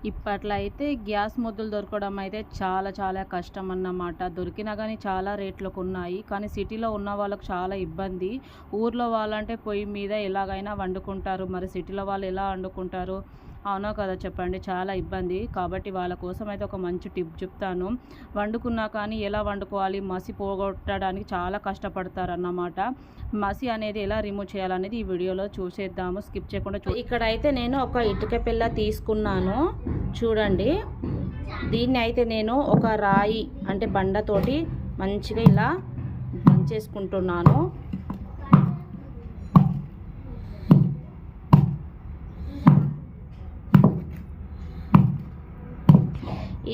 ఇప్పట్లో అయితే గ్యాస్ మొద్దులు దొరకడం అయితే చాలా చాలా కష్టం అన్నమాట. దొరికినా కానీ చాలా రేట్లకు ఉన్నాయి. కానీ సిటీలో ఉన్న వాళ్ళకి చాలా ఇబ్బంది. ఊర్లో వాళ్ళంటే పొయ్యి మీద ఎలాగైనా వండుకుంటారు. మరి సిటీలో వాళ్ళు ఎలా వండుకుంటారు? అవునో కదా చెప్పండి. చాలా ఇబ్బంది. కాబట్టి వాళ్ళ కోసం అయితే ఒక మంచి టిప్ చెప్తాను. వండుకున్నా కానీ ఎలా వండుకోవాలి, మసి పోగొట్టడానికి చాలా కష్టపడతారన్నమాట. మసి అనేది ఎలా రిమూవ్ చేయాలనేది ఈ వీడియోలో చూసేద్దాము. స్కిప్ చేయకుండా ఇక్కడైతే నేను ఒక ఇటుక పిల్ల తీసుకున్నాను. చూడండి, దీన్ని అయితే నేను ఒక రాయి అంటే బండతోటి మంచిగా ఇలా దంచేసుకుంటున్నాను.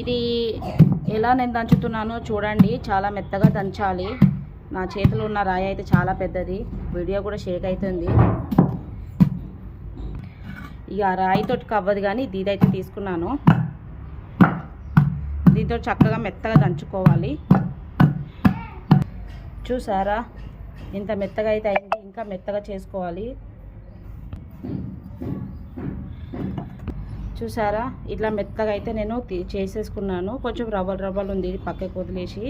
ఇది ఎలా నేను దంచుతున్నానో చూడండి. చాలా మెత్తగా దంచాలి. నా చేతిలో ఉన్న రాయి అయితే చాలా పెద్దది. వీడియో కూడా షేక్ అవుతుంది. ఇక ఆ రాయితోటి కవ్వదు, కానీ ఇదైతే తీసుకున్నాను. దీంతో చక్కగా మెత్తగా దంచుకోవాలి. చూసారా ఇంత మెత్తగా అయితే అయింది. ఇంకా మెత్తగా చేసుకోవాలి. చూసారా ఇట్లా మెత్తగా అయితే నేను చేసేసుకున్నాను. కొంచెం రవ్వలు ఉంది, పక్కకు వదిలేసి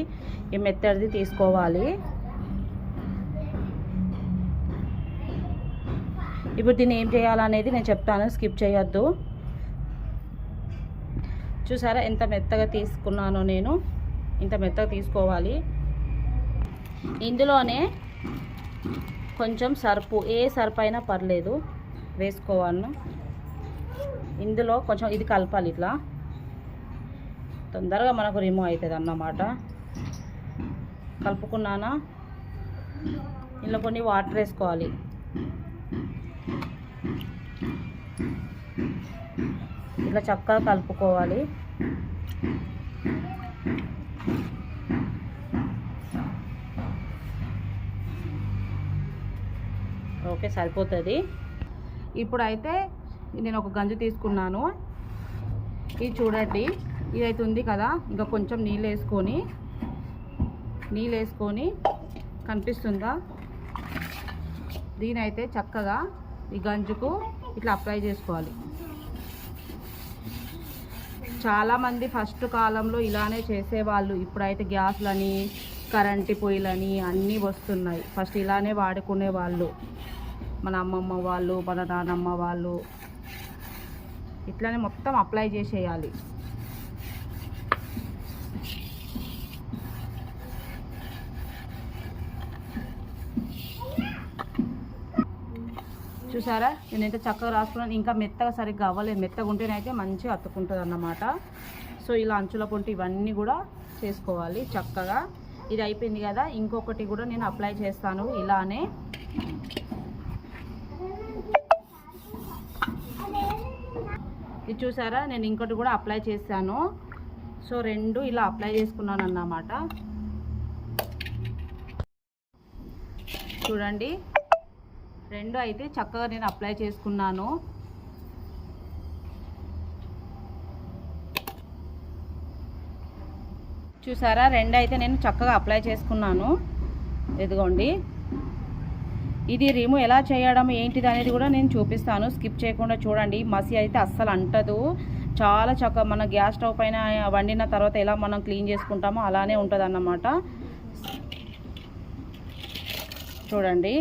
ఈ మెత్తడిది తీసుకోవాలి. ఇప్పుడు దీన్ని ఏం చేయాలనేది నేను చెప్తాను, స్కిప్ చేయొద్దు. చూసారా ఎంత మెత్తగా తీసుకున్నానో నేను. ఇంత మెత్తగా తీసుకోవాలి. ఇందులోనే కొంచెం సర్పు, ఏ సర్పు అయినా పర్లేదు వేసుకోవాలి. ఇందులో కొంచెం ఇది కలపాలి. ఇట్లా తొందరగా మనకు రిమూవ్ అవుతుంది అన్నమాట. కలుపుకున్నానా, ఇందులో కొన్ని వాటర్ వేసుకోవాలి. ఇట్లా చక్కగా కలుపుకోవాలి. ఓకే, సరిపోతుంది. ఇప్పుడైతే నేను ఒక గంజు తీసుకున్నాను. ఇది చూడండి, ఇదైతే ఉంది కదా. ఇంకా కొంచెం నీళ్ళు వేసుకొని కనిపిస్తుందా, దీనైతే చక్కగా ఈ గంజుకు ఇట్లా అప్లై చేసుకోవాలి. చాలామంది ఫస్ట్ కాలంలో ఇలానే చేసేవాళ్ళు. ఇప్పుడైతే గ్యాస్లని, కరెంటు పొయ్యిలని అన్నీ వస్తున్నాయి. ఫస్ట్ ఇలానే వాడుకునే వాళ్ళు, మన అమ్మమ్మ వాళ్ళు, మన నానమ్మ వాళ్ళు. ఇట్లానే మొత్తం అప్లై చేసేయాలి. చూసారా నేనైతే చక్కగా రాసుకున్నాను. ఇంకా మెత్తగా సరిగ్గా అవ్వలేదు. మెత్తగా ఉంటేనైతే మంచిగా అతుక్కుంటుంది అన్నమాట. సో ఇలా అంచుల పొంటి ఇవన్నీ కూడా చేసుకోవాలి చక్కగా. ఇది అయిపోయింది కదా, ఇంకొకటి కూడా నేను అప్లై చేస్తాను ఇలానే. ఇది చూసారా, నేను ఇంకోటి కూడా అప్లై చేశాను. సో రెండు ఇలా అప్లై చేసుకున్నాను అన్నమాట. చూడండి, రెండు అయితే చక్కగా నేను అప్లై చేసుకున్నాను. చూసారా, రెండు అయితే నేను చక్కగా అప్లై చేసుకున్నాను. ఇదిగోండి, ఇది రిమూవ్ ఎలా చేయడం ఏంటిది అనేది కూడా నేను చూపిస్తాను. స్కిప్ చేయకుండా చూడండి. మసి అయితే అస్సలు అంటదు. చాలా చక్కగా మన గ్యాస్ స్టవ్ పైన వండిన తర్వాత ఎలా మనం క్లీన్ చేసుకుంటామో అలానే ఉంటుంది అన్నమాట. చూడండి,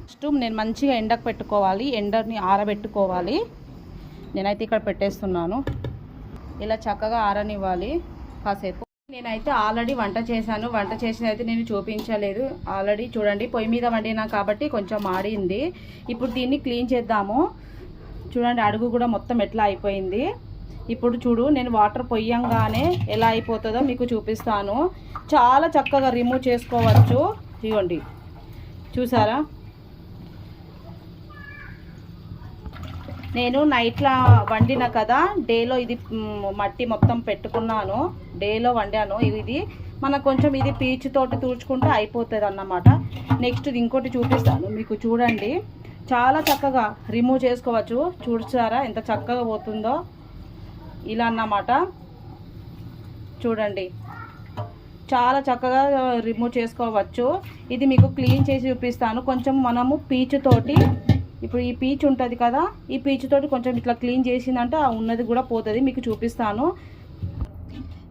ఫస్ట్ నేను మంచిగా ఎండకు పెట్టుకోవాలి. ఎండని ఆరబెట్టుకోవాలి. నేనైతే ఇక్కడ పెట్టేస్తున్నాను. ఇలా చక్కగా ఆరనివ్వాలి కాసేపు. నేనైతే ఆల్రెడీ వంట చేశాను. వంట చేసిన అయితే నేను చూపించలేదు. ఆల్రెడీ చూడండి, పొయ్యి మీద వండినా కాబట్టి కొంచెం మాడింది. ఇప్పుడు దీన్ని క్లీన్ చేద్దాము. చూడండి, అడుగు కూడా మొత్తం ఎట్లా అయిపోయింది. ఇప్పుడు చూడు, నేను వాటర్ పొయ్యంగానే ఎలా అయిపోతుందో మీకు చూపిస్తాను. చాలా చక్కగా రిమూవ్ చేసుకోవచ్చు. ఇదిగోండి, చూసారా, నేను నైట్లో వండిన కదా, డేలో ఇది మట్టి మొత్తం పెట్టుకున్నాను. డేలో వండాను. ఇది మనకు కొంచెం ఇది పీచుతోటి తుడుచుకుంటే అయిపోతుంది అన్నమాట. నెక్స్ట్ ఇంకోటి చూపిస్తాను మీకు. చూడండి, చాలా చక్కగా రిమూవ్ చేసుకోవచ్చు. చూసారా ఎంత చక్కగా పోతుందో. ఇలా అన్నమాట. చూడండి, చాలా చక్కగా రిమూవ్ చేసుకోవచ్చు. ఇది మీకు క్లీన్ చేసి చూపిస్తాను. కొంచెం మనము పీచుతోటి ఇప్పుడు ఈ పీచు ఉంటుంది కదా, ఈ పీచుతోటి కొంచెం ఇట్లా క్లీన్ చేసిందంటే ఆ ఉన్నది కూడా పోతుంది. మీకు చూపిస్తాను.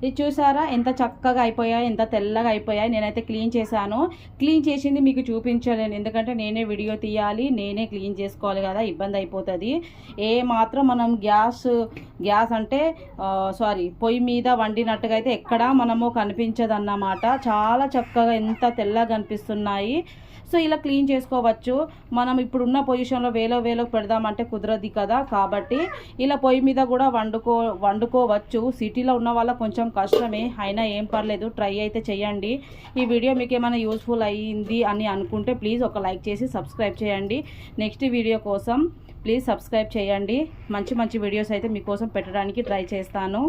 ఇది చూసారా ఎంత చక్కగా అయిపోయాయి, ఎంత తెల్లగా అయిపోయాయి. నేనైతే క్లీన్ చేశాను. క్లీన్ చేసింది మీకు చూపించలేను, ఎందుకంటే నేనే వీడియో తీయాలి, నేనే క్లీన్ చేసుకోవాలి కదా, ఇబ్బంది అయిపోతుంది. ఏ మాత్రం మనం గ్యాస్ అంటే పొయ్యి మీద వండినట్టుగా అయితే ఎక్కడా మనము కనిపించదు అన్నమాట. చాలా చక్కగా ఎంత తెల్లగా కనిపిస్తున్నాయి. సో ఇలా క్లీన్ చేసుకోవచ్చు. మనం ఇప్పుడున్న పొజిషన్లో వేలో పెడదామంటే కుదరదు కదా, కాబట్టి ఇలా పొయ్యి మీద కూడా వండుకోవచ్చు. సిటీలో ఉన్న వాళ్ళకి కొంచెం కష్టమే, అయినా ఏం పర్లేదు, ట్రై అయితే చేయండి. ఈ వీడియో మీకు ఏమైనా యూస్ఫుల్ అయ్యింది అని అనుకుంటే ప్లీజ్ ఒక లైక్ చేసి సబ్స్క్రైబ్ చేయండి. నెక్స్ట్ వీడియో కోసం ప్లీజ్ సబ్స్క్రైబ్ చేయండి. మంచి వీడియోస్ అయితే మీకోసం పెట్టడానికి ట్రై చేస్తాను.